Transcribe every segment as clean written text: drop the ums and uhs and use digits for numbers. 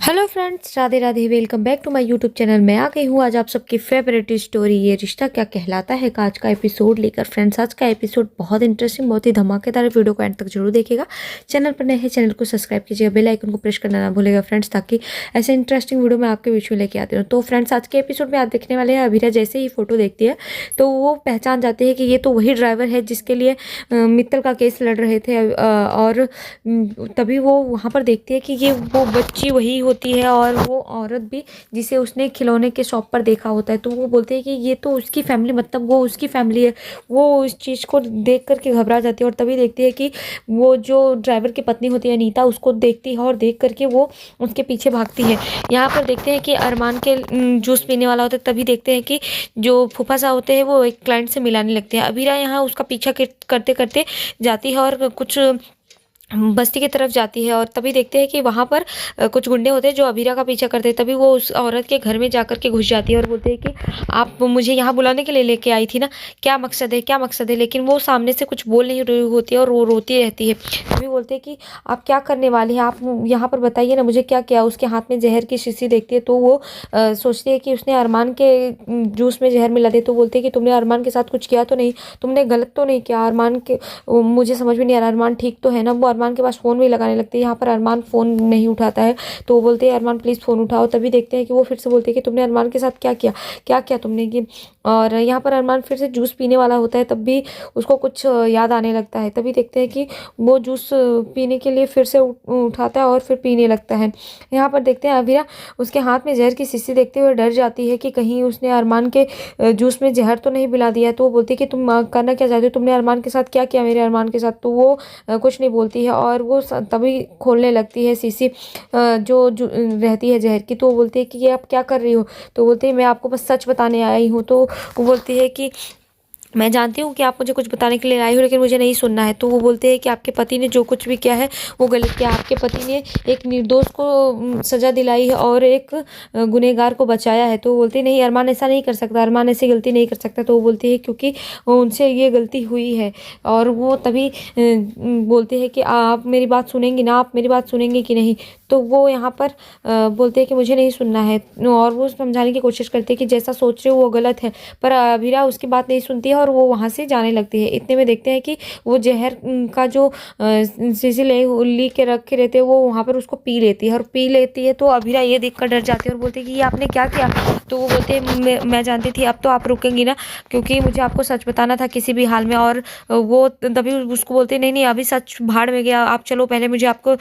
Hello friends, Radhe Radhe. Welcome back to my YouTube channel. मैं आ गई हूँ आज आप सबकी फेवरेट स्टोरी ये रिश्ता क्या कहलाता है का आज का एपिसोड लेकर। फ्रेंड्स, आज का एपिसोड बहुत इंटरेस्टिंग, बहुत ही धमाकेदार है। वीडियो को एंड तक जरूर देखिएगा। चैनल पर नए हैं, चैनल को सब्सक्राइब कीजिएगा, बेल आइकन को प्रेस करना ना भूलेगा फ्रेंड्स, ताकि ऐसे इंटरेस्टिंग वीडियो मैं आपके बीच में लेके आती हूँ। तो फ्रेंड्स, आज के एपिसोड में आप देखने वाले हैं, अभीरा जैसे ही फोटो देखती है तो वो पहचान जाती है कि ये तो वही ड्राइवर है जिसके लिए मित्तल का केस लड़ रहे थे। और तभी वो वहाँ पर देखती है कि ये वो बच्ची वही होती है और वो औरत भी जिसे उसने खिलौने के शॉप पर देखा होता है। तो वो बोलते हैं कि ये तो उसकी फैमिली, मतलब वो उसकी फैमिली है। वो उस चीज़ को देख करके घबरा जाती है और तभी देखती है कि वो जो ड्राइवर की पत्नी होती है अनीता, उसको देखती है और देख करके वो उसके पीछे भागती है। यहाँ पर देखते हैं कि अरमान के जूस पीने वाला होता है। तभी देखते हैं कि जो फूफा साहब होते हैं वो एक क्लाइंट से मिलाने लगते हैं। अबीरा यहाँ उसका पीछा करते करते जाती है और कुछ बस्ती की तरफ जाती है और तभी देखते हैं कि वहाँ पर कुछ गुंडे होते हैं जो अबीरा का पीछा करते हैं। तभी वो उस औरत के घर में जाकर के घुस जाती है और बोलते हैं कि आप मुझे यहाँ बुलाने के लिए लेके आई थी ना, क्या मकसद है, क्या मकसद है। लेकिन वो सामने से कुछ बोल नहीं रही होती है और वो रोती रहती है। तभी बोलते हैं कि आप क्या करने वाली हैं, आप यहाँ पर बताइए ना मुझे क्या किया। उसके हाथ में जहर की शीशी देखती है तो वो सोचती है कि उसने अरमान के जूस में जहर मिला दिया। तो बोलते हैं कि तुमने अरमान के साथ कुछ किया तो नहीं, तुमने गलत तो नहीं किया। अरमान के मुझे समझ में नहीं आ रहा, अरमान ठीक तो है ना। वो अरमान के पास फ़ोन भी लगाने लगती है। यहाँ पर अरमान फ़ोन नहीं उठाता है तो वो बोलते हैं अरमान प्लीज़ फ़ोन उठाओ। तभी देखते हैं कि वो फिर से बोलते हैं कि तुमने अरमान के साथ क्या किया, क्या किया तुमने कि। और यहाँ पर अरमान फिर से जूस पीने वाला होता है, तब भी उसको कुछ याद आने लगता है। तभी देखते हैं कि वो जूस पीने के लिए फिर से उठाता है और फिर पीने लगता है। यहाँ पर देखते हैं अबीरा उसके हाथ में जहर की शीशी देखते हुए डर जाती है कि कहीं उसने अरमान के जूस में जहर तो नहीं मिला दिया है। तो वो बोलती है कि तुम करना क्या चाहते हो, तुमने अरमान के साथ क्या किया, मेरे अरमान के साथ। तो वो कुछ नहीं बोलती है और वो तभी खोलने लगती है शीशी जो रहती है जहर की। तो वो बोलती है कि ये आप क्या कर रही हो। तो बोलती है मैं आपको बस सच बताने आई हूँ। तो वो बोलती है कि मैं जानती हूँ कि आप मुझे कुछ बताने के लिए आई हो, लेकिन मुझे नहीं सुनना है। तो वो बोलते हैं कि आपके पति ने जो कुछ भी किया है वो गलत किया। आपके पति ने एक निर्दोष को सज़ा दिलाई है और एक गुनहगार को बचाया है। तो वो बोलते हैं नहीं, अरमान ऐसा नहीं कर सकता, अरमान ऐसी गलती नहीं कर सकता। तो वो बोलती है क्योंकि उनसे ये गलती हुई है। और वो तभी बोलते हैं कि आप मेरी बात सुनेंगी ना, आप मेरी बात सुनेंगी कि नहीं। तो वो यहाँ पर बोलते हैं कि मुझे नहीं सुनना है और वो समझाने की कोशिश करते हैं कि जैसा सोच रहे हो वो गलत है। पर अबीरा उसकी बात नहीं सुनती है और वो वहाँ से जाने लगती है। इतने में देखते हैं कि वो जहर का जो शीशी ली के रखे रहते हैं वो वहाँ पर उसको पी लेती है और पी लेती है। तो अबीरा ये देख कर डर जाती है और बोलती है कि ये आपने क्या किया। तो वो बोलते हैं मैं जानती थी, अब तो आप रुकेंगी ना, क्योंकि मुझे आपको सच बताना था किसी भी हाल में। और वो तभी उसको बोलते नहीं नहीं, अभी सच भाड़ में गया, आप चलो, पहले मुझे आपको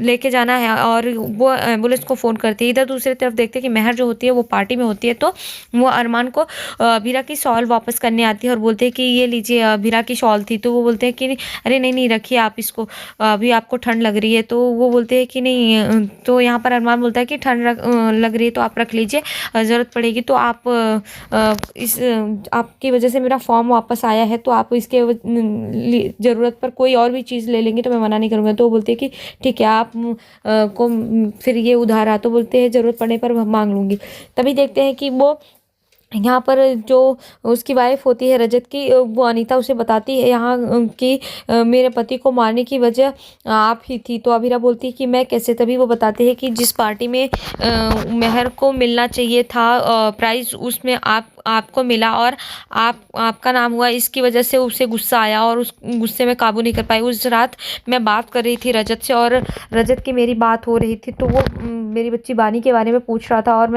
लेके जाना है। और वो एम्बुलेंस को फ़ोन करती है। इधर दूसरी तरफ देखते हैं कि मेहर जो होती है वो पार्टी में होती है। तो वो अरमान को अबीरा की शॉल वापस करने आती है और बोलते हैं कि ये लीजिए, अबीरा की शॉल थी। तो वो बोलते हैं कि अरे नहीं नहीं, रखिए आप इसको, अभी आपको ठंड लग रही है। तो वो बोलते हैं कि नहीं। तो यहाँ पर अरमान बोलता है कि ठंड लग रही है तो आप रख लीजिए, ज़रूरत पड़ेगी तो आप इस आपकी वजह से मेरा फॉर्म वापस आया है, तो आप इसके ज़रूरत पर कोई और भी चीज़ ले लेंगे तो मैं मना नहीं करूँगा। तो वो बोलते हैं कि ठीक है, आप को फिर ये उधार आ। तो बोलते हैं ज़रूरत पड़ने पर मांग लूँगी। तभी देखते हैं कि वो यहाँ पर जो उसकी वाइफ होती है रजत की, वो अनीता उसे बताती है यहाँ कि मेरे पति को मारने की वजह आप ही थी। तो अबीरा बोलती है कि मैं कैसे। तभी वो बताते हैं कि जिस पार्टी में मेहर को मिलना चाहिए था प्राइज़, उसमें आपको मिला और आपका नाम हुआ, इसकी वजह से उसे गुस्सा आया और उस गुस्से में काबू नहीं कर पाई। उस रात मैं बात कर रही थी रजत से और रजत की मेरी बात हो रही थी। तो वो मेरी बच्ची बानी के बारे में पूछ रहा था और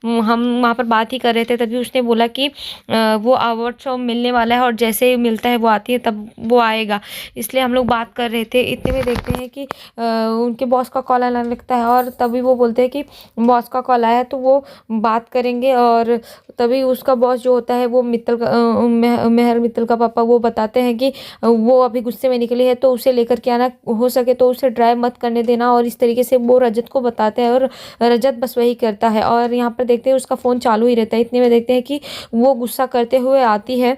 हम वहाँ पर बात ही कर रहे थे। तभी उसने बोला कि वो अवार्ड शो मिलने वाला है और जैसे ही मिलता है वो आती है तब वो आएगा, इसलिए हम लोग बात कर रहे थे। इतने में देखते हैं कि उनके बॉस का कॉल आने लगता है और तभी वो बोलते हैं कि बॉस का कॉल आया है तो वो बात करेंगे। और तभी उसका बॉस जो होता है वो मित्तल का मेहर मित्तल का पापा, वो बताते हैं कि वो अभी गुस्से में निकली है तो उसे लेकर के आना, हो सके तो उसे ड्राइव मत करने देना। और इस तरीके से वो रजत को बताते हैं और रजत बस वही करता है। और यहाँ पर देखते हैं उसका फ़ोन चालू ही रहता है। इतने में देखते हैं कि वो गुस्सा करते हुए आती है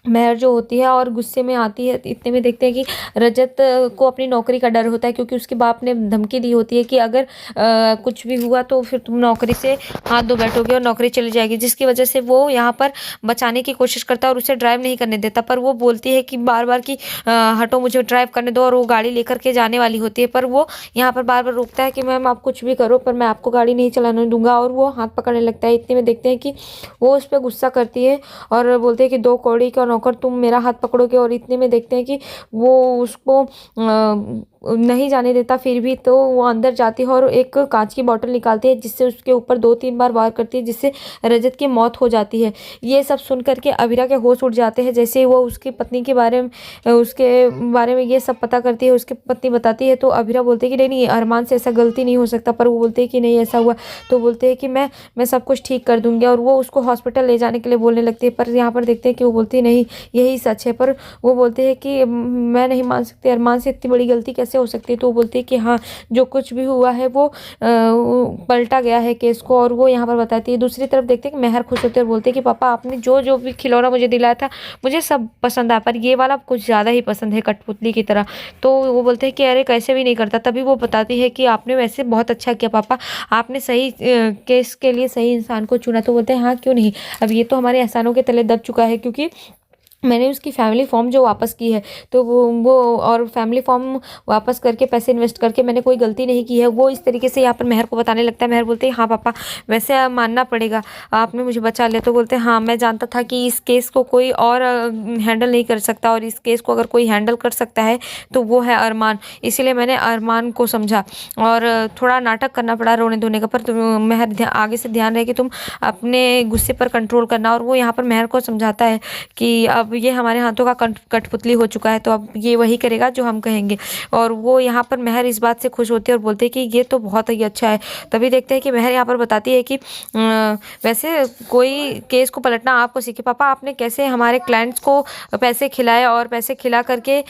मेहर जो होती है और गुस्से में आती है। इतने में देखते हैं कि रजत को अपनी नौकरी का डर होता है, क्योंकि उसके बाप ने धमकी दी होती है कि अगर कुछ भी हुआ तो फिर तुम नौकरी से हाथ धो बैठोगे और नौकरी चली जाएगी, जिसकी वजह से वो यहाँ पर बचाने की कोशिश करता है और उसे ड्राइव नहीं करने देता। पर वो बोलती है कि बार बार कि हटो, मुझे ड्राइव करने दो, और वो गाड़ी लेकर के जाने वाली होती है। पर वो यहाँ पर बार बार रोकता है कि मैम आप कुछ भी करो, पर मैं आपको गाड़ी नहीं चलाने दूंगा, और वो हाथ पकड़ने लगता है। इतने में देखते हैं कि वो उस पर गुस्सा करती है और बोलते हैं कि 2 कौड़ी का नौकर, तुम मेरा हाथ पकड़ोगे। और इतने में देखते हैं कि वो उसको नहीं जाने देता। फिर भी तो वो अंदर जाती है और एक कांच की बोतल निकालती है, जिससे उसके ऊपर 2-3 बार वार करती है, जिससे रजत की मौत हो जाती है। ये सब सुन करके अबीरा के होश उड़ जाते हैं। जैसे वो उसकी पत्नी के बारे में ये सब पता करती है, उसकी पत्नी बताती है, तो अबीरा बोलते हैं कि नहीं नहीं, अरमान से ऐसा गलती नहीं हो सकता। पर वो बोलते हैं कि नहीं ऐसा हुआ। तो बोलते हैं कि मैं सब कुछ ठीक कर दूंगी, और वो उसको हॉस्पिटल ले जाने के लिए बोलने लगती है। पर यहाँ पर देखते हैं कि वो बोलती है नहीं, यही सच है। पर वो बोलते हैं कि मैं नहीं मान सकती, अरमान से इतनी बड़ी गलती कैसे हो सकती है। तो वो बोलती है कि हाँ, जो कुछ भी हुआ है वो पलटा गया है केस को, और वो यहाँ पर बताती है। दूसरी तरफ देखते हैं कि मेहर खुश होते हैं और बोलते हैं कि पापा आपने जो जो भी खिलौना मुझे दिलाया था, मुझे सब पसंद आया, पर ये वाला कुछ ज़्यादा ही पसंद है, कठपुतली की तरह। तो वो बोलते हैं कि अरे कैसे भी नहीं करता। तभी वो बताती है कि आपने वैसे बहुत अच्छा किया पापा, आपने सही केस के लिए सही इंसान को चुना। तो बोलते हैं हाँ क्यों नहीं, अब ये तो हमारे एहसानों के तले दब चुका है, क्योंकि मैंने उसकी फैमिली फॉर्म जो वापस की है, तो वो और फैमिली फॉर्म वापस करके पैसे इन्वेस्ट करके मैंने कोई गलती नहीं की है। वो इस तरीके से यहाँ पर मेहर को बताने लगता है। मेहर बोलते हैं हाँ पापा, वैसे आप मानना पड़ेगा, आपने मुझे बचा लिया। तो बोलते हैं हाँ, मैं जानता था कि इस केस को कोई और हैंडल नहीं कर सकता, और इस केस को अगर कोई हैंडल कर सकता है तो वो है अरमान, इसीलिए मैंने अरमान को समझा और थोड़ा नाटक करना पड़ा रोने धोने का। पर मेहर आगे से ध्यान रहे कि तुम अपने गुस्से पर कंट्रोल करना। और वो यहाँ पर मेहर को समझाता है कि अब ये हमारे हाथों का कठपुतली हो चुका है, तो अब ये वही करेगा जो हम कहेंगे। और वो यहाँ पर मेहर इस बात से खुश होती है और बोलते हैं कि ये तो बहुत ही अच्छा है। तभी देखते हैं कि मेहर यहाँ पर बताती है कि वैसे कोई केस को पलटना आपको सीखे पापा, आपने कैसे हमारे क्लाइंट्स को पैसे खिलाए और पैसे खिला करके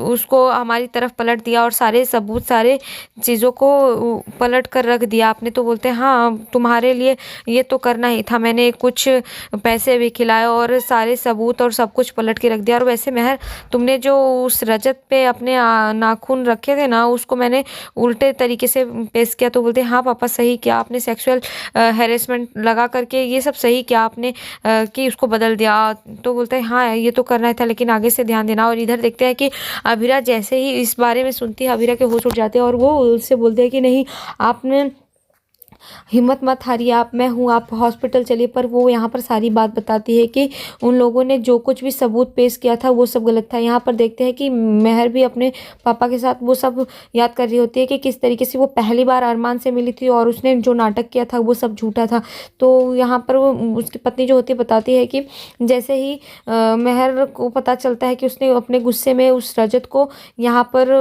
उसको हमारी तरफ पलट दिया, और सारे सबूत सारे चीज़ों को पलट कर रख दिया आपने। तो बोलते हैं हाँ, तुम्हारे लिए ये तो करना ही था, मैंने कुछ पैसे भी खिलाए और सारे सबूत और सब कुछ पलट के रख दिया। और वैसे मेहर, तुमने जो उस रजत पे अपने नाखून रखे थे ना, उसको मैंने उल्टे तरीके से पेश किया। तो बोलते हैं हाँ पापा, सही किया आपने, सेक्सुअल हैरेसमेंट लगा करके ये सब सही किया आपने कि उसको बदल दिया। तो बोलते हैं हाँ, ये तो करना ही था, लेकिन आगे से ध्यान देना। और इधर देखते हैं कि अबीरा जैसे ही इस बारे में सुनती है, अबीरा के होश उड़ जाते हैं और वो उससे बोलते हैं कि नहीं, आपने हिम्मत मत हारिए, आप मैं हूँ, आप हॉस्पिटल चलिए। पर वो यहाँ पर सारी बात बताती है कि उन लोगों ने जो कुछ भी सबूत पेश किया था वो सब गलत था। यहाँ पर देखते हैं कि मेहर भी अपने पापा के साथ वो सब याद कर रही होती है कि किस तरीके से वो पहली बार अरमान से मिली थी और उसने जो नाटक किया था वो सब झूठा था। तो यहाँ पर वो उसकी पत्नी जो होती है बताती है कि जैसे ही मेहर को पता चलता है कि उसने अपने गुस्से में उस रजत को यहाँ पर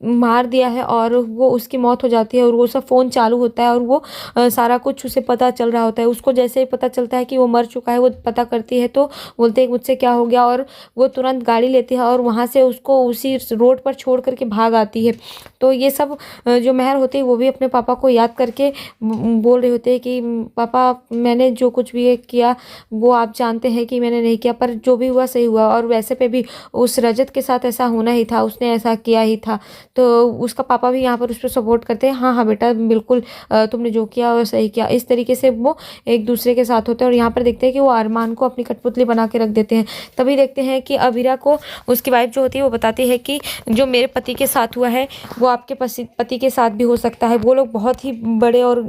मार दिया है और वो उसकी मौत हो जाती है, और वो सब फ़ोन चालू होता है और वो सारा कुछ उसे पता चल रहा होता है। उसको जैसे ही पता चलता है कि वो मर चुका है, वो पता करती है, तो बोलते हैं मुझसे क्या हो गया, और वो तुरंत गाड़ी लेती है और वहाँ से उसको उसी रोड पर छोड़ करके भाग आती है। तो ये सब जो मेहर होती है वो भी अपने पापा को याद करके बोल रहे होते हैं कि पापा, मैंने जो कुछ भी किया वो आप जानते हैं कि मैंने नहीं किया, पर जो भी हुआ सही हुआ, और वैसे पे भी उस रजत के साथ ऐसा होना ही था, उसने ऐसा किया ही था। तो उसका पापा भी यहाँ पर उस पर सपोर्ट करते हैं, हाँ हाँ बेटा बिल्कुल, तुमने जो किया और सही किया। इस तरीके से वो एक दूसरे के साथ होते हैं। और यहाँ पर देखते हैं कि वो अरमान को अपनी कठपुतली बना के रख देते हैं। तभी देखते हैं कि अबीरा को उसकी वाइफ जो होती है वो बताती है कि जो मेरे पति के साथ हुआ है वो आपके पति के साथ भी हो सकता है, वो लोग बहुत ही बड़े और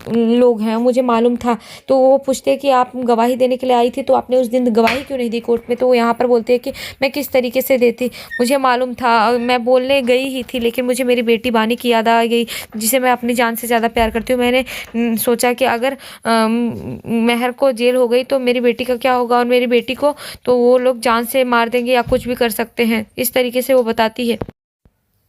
लोग हैं, मुझे मालूम था। तो वो पूछते हैं कि आप गवाही देने के लिए आई थी, तो आपने उस दिन गवाही क्यों नहीं दी कोर्ट में। तो वो यहाँ पर बोलते हैं कि मैं किस तरीके से देती, मुझे मालूम था, मैं बोलने गई ही थी, लेकिन मुझे मेरी बेटी बानी की याद आ गई, जिसे मैं अपनी जान से ज़्यादा प्यार करती हूँ। मैंने सोचा कि अगर मेहर को जेल हो गई तो मेरी बेटी का क्या होगा, और मेरी बेटी को तो वो लोग जान से मार देंगे या कुछ भी कर सकते हैं। इस तरीके से वो बताती है।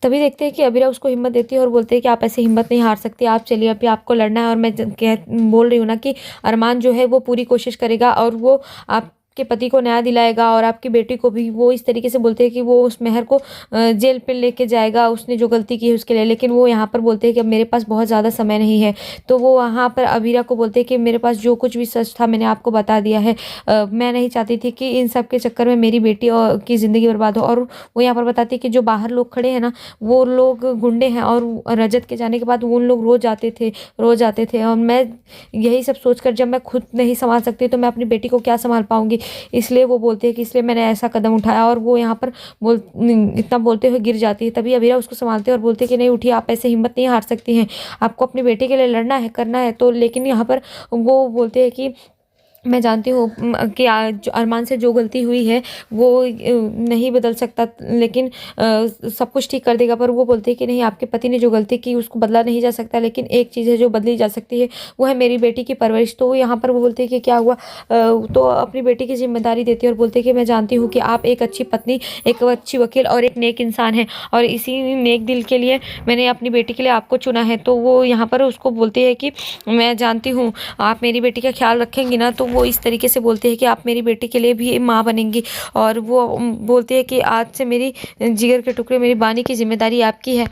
तभी देखते हैं कि अबीरा उसको हिम्मत देती है और बोलते हैं कि आप ऐसे हिम्मत नहीं हार सकती, आप चलिए, अभी आपको लड़ना है। और मैं बोल रही हूँ ना कि अरमान जो है वो पूरी कोशिश करेगा और वो आप आपके पति को न्याय दिलाएगा और आपकी बेटी को भी। वो इस तरीके से बोलते हैं कि वो उस मेहर को जेल पे लेके जाएगा उसने जो गलती की है उसके लिए। लेकिन वो यहाँ पर बोलते हैं कि अब मेरे पास बहुत ज़्यादा समय नहीं है। तो वो वहाँ पर अबीरा को बोलते हैं कि मेरे पास जो कुछ भी सच था मैंने आपको बता दिया है। मैं नहीं चाहती थी कि इन सब के चक्कर में मेरी बेटी और की ज़िंदगी बर्बाद हो। और वो यहाँ पर बताती है कि जो बाहर लोग खड़े हैं ना, वो लोग गुंडे हैं और रजत के जाने के बाद वो उन लोग रोज़ आते थे। और मैं यही सब सोचकर जब मैं खुद नहीं संभाल सकती तो मैं अपनी बेटी को क्या संभाल पाऊंगी। इसलिए वो बोलते हैं कि इसलिए मैंने ऐसा कदम उठाया। और वो यहाँ पर इतना बोलते हुए गिर जाती है। तभी अबीरा उसको संभालते हैं और बोलते हैं कि नहीं उठिए, आप ऐसे हिम्मत नहीं हार सकती हैं, आपको अपनी बेटी के लिए लड़ना है, करना है। तो लेकिन यहाँ पर वो बोलते हैं कि मैं जानती हूँ कि अरमान से जो गलती हुई है वो नहीं बदल सकता, लेकिन सब कुछ ठीक कर देगा। पर वो बोलते हैं कि नहीं, आपके पति ने जो गलती की उसको बदला नहीं जा सकता, लेकिन एक चीज़ है जो बदली जा सकती है, वो है मेरी बेटी की परवरिश। तो यहाँ पर वो बोलते हैं कि क्या हुआ, तो अपनी बेटी की जिम्मेदारी देती है और बोलते हैं कि मैं जानती हूँ कि आप एक अच्छी पत्नी, एक अच्छी वकील और एक नेक इंसान हैं, और इसी नेक दिल के लिए मैंने अपनी बेटी के लिए आपको चुना है। तो वो यहाँ पर उसको बोलते हैं कि मैं जानती हूँ आप मेरी बेटी का ख्याल रखेंगी ना। तो वो इस तरीके से बोलते हैं कि आप मेरी बेटी के लिए भी माँ बनेंगी। और वो बोलते हैं कि आज से मेरी जिगर के टुकड़े, मेरी बानी की जिम्मेदारी आपकी है।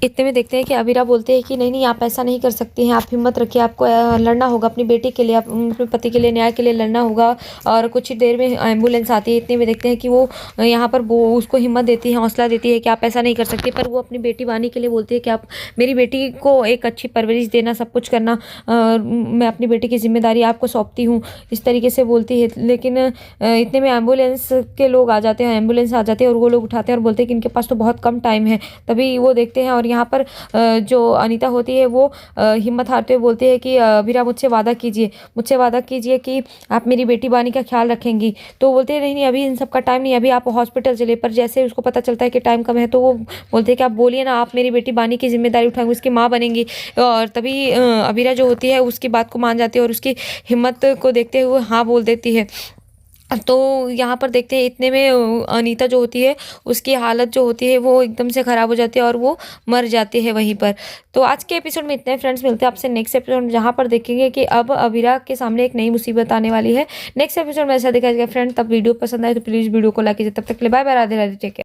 इतने में देखते हैं कि अबीरा बोलते हैं कि नहीं नहीं, आप ऐसा नहीं कर सकती हैं, आप हिम्मत रखिए, आपको लड़ना होगा अपनी बेटी के लिए, अपने पति के लिए, न्याय के लिए लड़ना होगा। और कुछ ही देर में एम्बुलेंस आती है। इतने में देखते हैं कि वो यहाँ पर वो उसको हिम्मत देती है, हौसला देती है कि आप ऐसा नहीं कर सकती। पर वो अपनी बेटी वानी के लिए बोलती है कि आप मेरी बेटी को एक अच्छी परवरिश देना, सब कुछ करना, मैं अपनी बेटी की जिम्मेदारी आपको सौंपती हूँ, इस तरीके से बोलती है। लेकिन इतने में एम्बुलेंस के लोग आ जाते हैं, एम्बुलेंस आ जाते हैं और वो लोग उठाते हैं और बोलते हैं कि इनके पास तो बहुत कम टाइम है। तभी वो देखते हैं और यहाँ पर जो अनीता होती है वो हिम्मत हारते हुए बोलती है कि अबीरा मुझसे वादा कीजिए कि आप मेरी बेटी बानी का ख्याल रखेंगी। तो बोलते हैं नहीं नहीं, अभी इन सब का टाइम नहीं, अभी आप हॉस्पिटल चले। पर जैसे उसको पता चलता है कि टाइम कम है तो वो बोलते हैं कि आप बोलिए ना, आप मेरी बेटी बानी की जिम्मेदारी उठाएंगे, उसकी माँ बनेंगी। और तभी अबीरा जो होती है उसकी बात को मान जाती है और उसकी हिम्मत को देखते हुए हाँ बोल देती है। तो यहाँ पर देखते हैं इतने में अनीता जो होती है उसकी हालत जो होती है वो एकदम से ख़राब हो जाती है और वो मर जाती है वहीं पर। तो आज के एपिसोड में इतने फ्रेंड्स, मिलते हैं आपसे नेक्स्ट एपिसोड में, जहाँ पर देखेंगे कि अब अबीरा के सामने एक नई मुसीबत आने वाली है। नेक्स्ट एपिसोड में ऐसा दिखाया जाएगा फ्रेंड। तब वीडियो पसंद आए तो प्लीज़ वीडियो को लाइक कीजिए। तब तक के लिए bye bye, Radhe Radhe, take care.